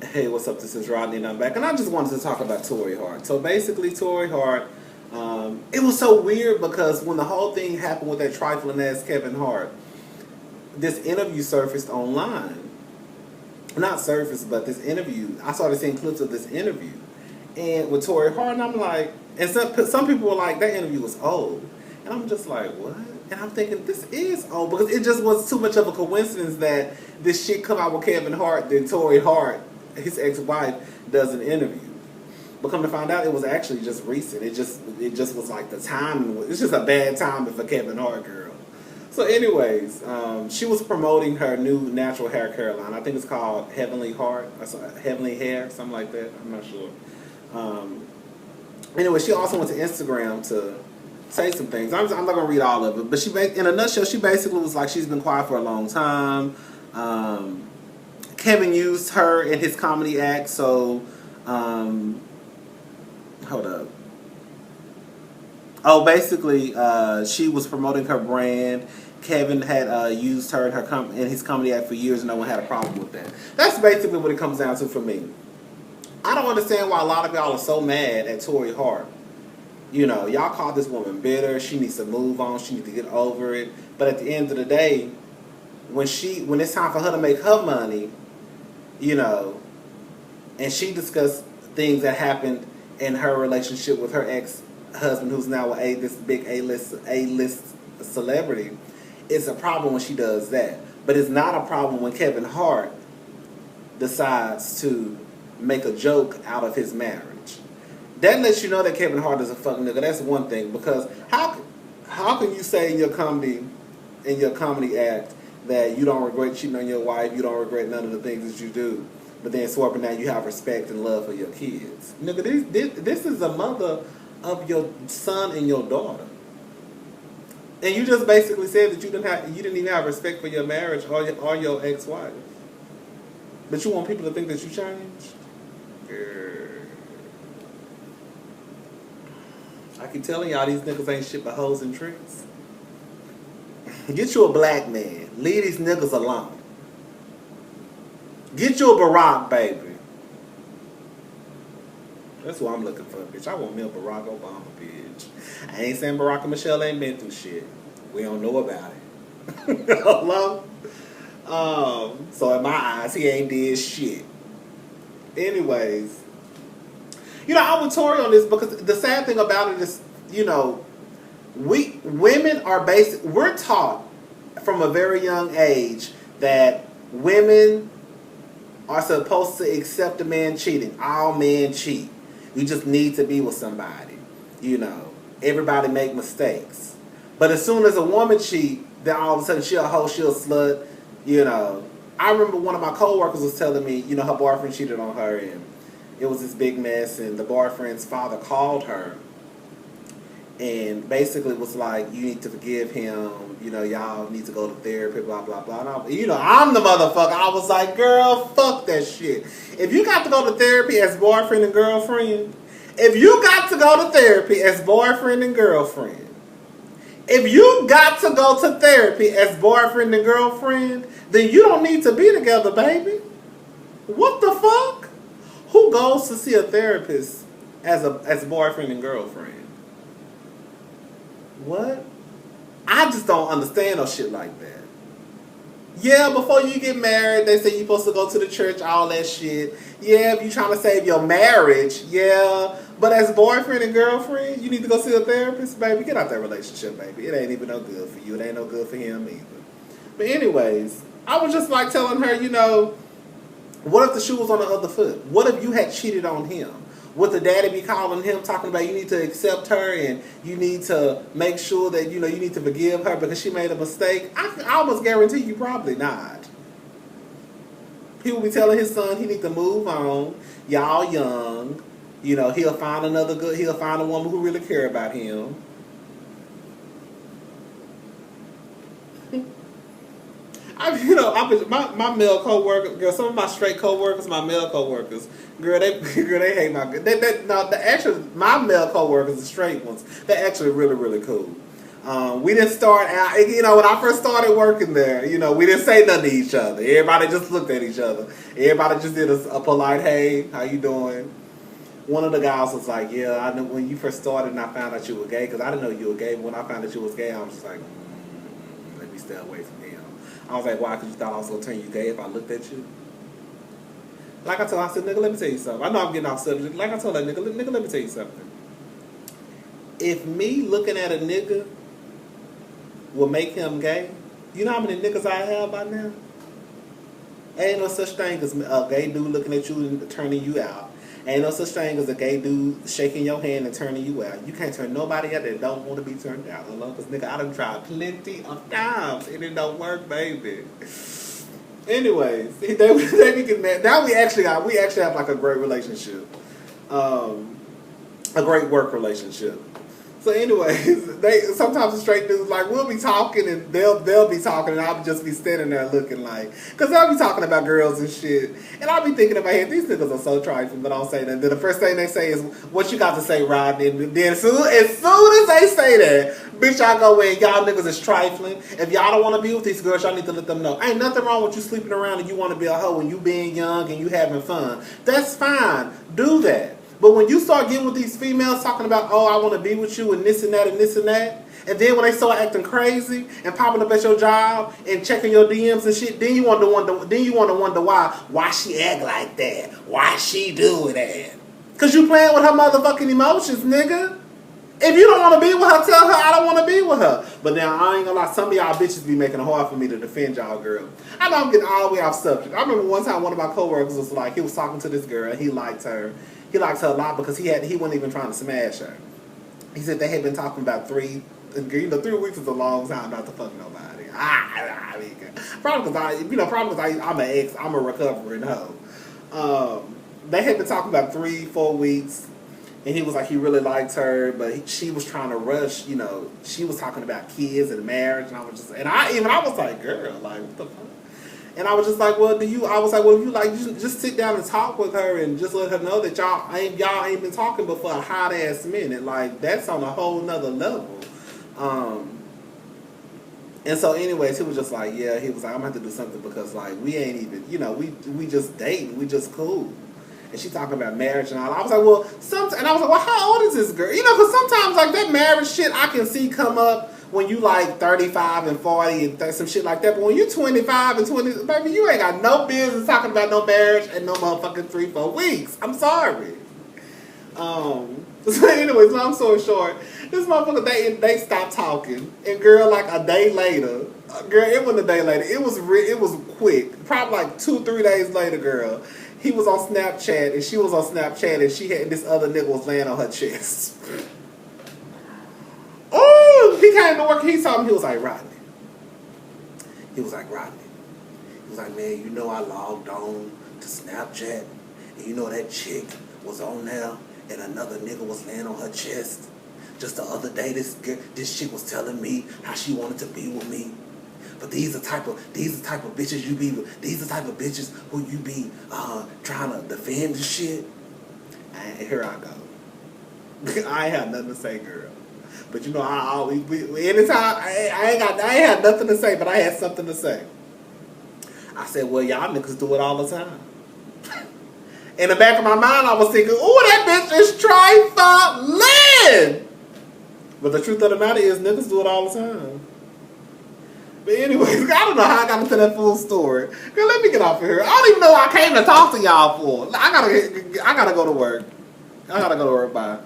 Hey, what's up? This is Rodney, and I'm back. And I just wanted to talk about Torrei Hart. So basically, Torrei Hart, it was so weird because when the whole thing happened with that trifling ass Kevin Hart, this interview surfaced online. Not surfaced, but this interview. I started seeing clips of this interview, and with Torrei Hart, and I'm like, and some people were like, that interview was old, and I'm just like, what? And I'm thinking this is old because it just was too much of a coincidence that this shit come out with Kevin Hart, then Torrei Hart, his ex-wife, does an interview. But come to find out, it was actually just recent. It just was like the timing. It's just a bad timing for Kevin Hart, girl. So, anyways, she was promoting her new natural hair care line. I think it's called Heavenly Heart, or Heavenly Hair, something like that. I'm not sure. Um, anyway, she also went to Instagram to say some things. I'm not gonna read all of it, but in a nutshell, she basically was like she's been quiet for a long time. Kevin used her in his comedy act, so hold up. Oh, basically, she was promoting her brand. Kevin had used her in in his comedy act for years, and no one had a problem with that. That's basically what it comes down to for me. I don't understand why a lot of y'all are so mad at Torrei Hart. You know, y'all call this woman bitter. She needs to move on. She needs to get over it. But at the end of the day, when it's time for her to make her money, you know, and she discussed things that happened in her relationship with her ex-husband, who's now this big A-list celebrity, it's a problem when she does that. But it's not a problem when Kevin Hart decides to make a joke out of his marriage. That lets you know that Kevin Hart is a fucking nigga. That's one thing, because how can you say in your comedy act that you don't regret cheating on your wife, you don't regret none of the things that you do, but then swapping out you have respect and love for your kids? Nigga, this is the mother of your son and your daughter, and you just basically said that you didn't even have respect for your marriage or your ex-wife, but you want people to think that you changed. I keep telling y'all these niggas ain't shit but hoes and tricks. Get you a black man. Leave these niggas alone. Get you a Barack, baby. That's what I'm looking for, bitch. I want me a Barack Obama, bitch. I ain't saying Barack and Michelle ain't been through shit. We don't know about it. Hello? So in my eyes, he ain't did shit. Anyways, you know, I'm with Tori on this because the sad thing about it is, you know, women are we're taught from a very young age that women are supposed to accept a man cheating. All men cheat. You just need to be with somebody. You know, everybody make mistakes. But as soon as a woman cheat, then all of a sudden she a hoe, she a slut. You know, I remember one of my coworkers was telling me, you know, her boyfriend cheated on her, and it was this big mess, and the boyfriend's father called her and basically was like, you need to forgive him, you know, y'all need to go to therapy, blah, blah, blah. And I'm the motherfucker. I was like, girl, fuck that shit. If you got to go to therapy as boyfriend and girlfriend, if you got to go to therapy as boyfriend and girlfriend, if you got to go to therapy as boyfriend and girlfriend, then you don't need to be together, baby. What the fuck? Who goes to see a therapist as boyfriend and girlfriend? What? I just don't understand no shit like that. Yeah, before you get married, they say you're supposed to go to the church, all that shit. Yeah, if you're trying to save your marriage, yeah. But as boyfriend and girlfriend, you need to go see a therapist, baby. Get out that relationship, baby. It ain't even no good for you. It ain't no good for him either. But anyways, I was just like telling her, you know, what if the shoe was on the other foot? What if you had cheated on him? Would the daddy be calling him, talking about you need to accept her and you need to make sure that, you know, you need to forgive her because she made a mistake? I almost guarantee you probably not. He will be telling his son he need to move on. Y'all young. You know, he'll find a woman who really care about him. My male coworkers, girl. Some of my straight coworkers, my male coworkers, girl, they hate my. Actually, my male coworkers, the straight ones, they're actually really, really cool. We didn't start out, you know, when I first started working there, you know, we didn't say nothing to each other. Everybody just looked at each other. Everybody just did a polite, hey, how you doing? One of the guys was like, yeah, I knew when you first started and I found out you were gay, because I didn't know you were gay, but when I found out you was gay, I was just like, let me stay away from him. I was like, why? Because you thought I was going to turn you gay if I looked at you? Like I told him, I said, nigga, let me tell you something. I know I'm getting off subject. Like I told that nigga, let me tell you something. If me looking at a nigga will make him gay, you know how many niggas I have by now? Ain't no such thing as a gay dude looking at you and turning you out. Ain't no such thing as a gay dude shaking your hand and turning you out. You can't turn nobody out that don't want to be turned out. Because nigga, I done tried plenty of times and it don't work, baby. Anyways, they be getting mad. Now we actually have like a great relationship, a great work relationship. So anyways, sometimes the straight dudes like we'll be talking and they'll be talking and I'll just be standing there looking like, cause they'll be talking about girls and shit, and I'll be thinking in my head, these niggas are so trifling, but I don't say that. Then the first thing they say is, "What you got to say, Rodney?" And then as soon as they say that, bitch, I go in, y'all niggas is trifling. If y'all don't want to be with these girls, y'all need to let them know. Ain't nothing wrong with you sleeping around and you want to be a hoe and you being young and you having fun. That's fine. Do that. But when you start getting with these females talking about, oh, I want to be with you and this and that and this and that, and then when they start acting crazy and popping up at your job and checking your DMs and shit, then you want to wonder why she act like that, why she do that. Cause you playing with her motherfucking emotions, nigga. If you don't want to be with her, tell her I don't want to be with her. But now, I ain't gonna lie, some of y'all bitches be making it hard for me to defend y'all girl. I know I'm getting all the way off subject. I remember one time one of my coworkers was like, he was talking to this girl and he liked her. He likes her a lot because he wasn't even trying to smash her. He said they had been talking about 3 weeks is a long time not to fuck nobody. I mean, probably because I'm an ex, I'm a recovering hoe. They had been talking about 3-4 weeks, and he was like he really liked her, but she was trying to rush. You know, she was talking about kids and marriage, and I was like, girl, like what the fuck. And I was just like, well, if you like, just sit down and talk with her and just let her know that y'all ain't been talking but for a hot ass minute. Like, that's on a whole nother level. And so anyways, he was just like, yeah, he was like, I'm gonna have to do something because like, we ain't even, you know, we just dating, we just cool. And she talking about marriage and all. I was like, well, how old is this girl? You know, because sometimes like that marriage shit I can see come up when you like 35 and 40 and some shit like that. But when you 25 and 20, baby, you ain't got no business talking about no marriage and no motherfucking 3-4 weeks. I'm sorry. So anyways, long story short, this motherfucker, they stopped talking. And girl, like a day later, girl, it wasn't a day later. It was quick. Probably like 2-3 days later, girl. He was on Snapchat and she was on Snapchat and she had this other nigga was laying on her chest. Oh, he came to work. He saw him. He was like, Rodney. He was like, man, you know I logged on to Snapchat and you know that chick was on there and another nigga was laying on her chest. Just the other day, this chick was telling me how she wanted to be with me. But these are type of bitches you be with. These are the type of bitches who you be trying to defend and shit. And here I go. I ain't have nothing to say, girl. But you know, I always anytime I ain't had nothing to say, but I had something to say. I said, well, y'all niggas do it all the time. In the back of my mind, I was thinking, ooh, that bitch is trifling. But the truth of the matter is, niggas do it all the time. But anyways, I don't know how I got into that full story. Girl, let me get off of here. I don't even know what I came to talk to y'all for. I gotta go to work. Bye.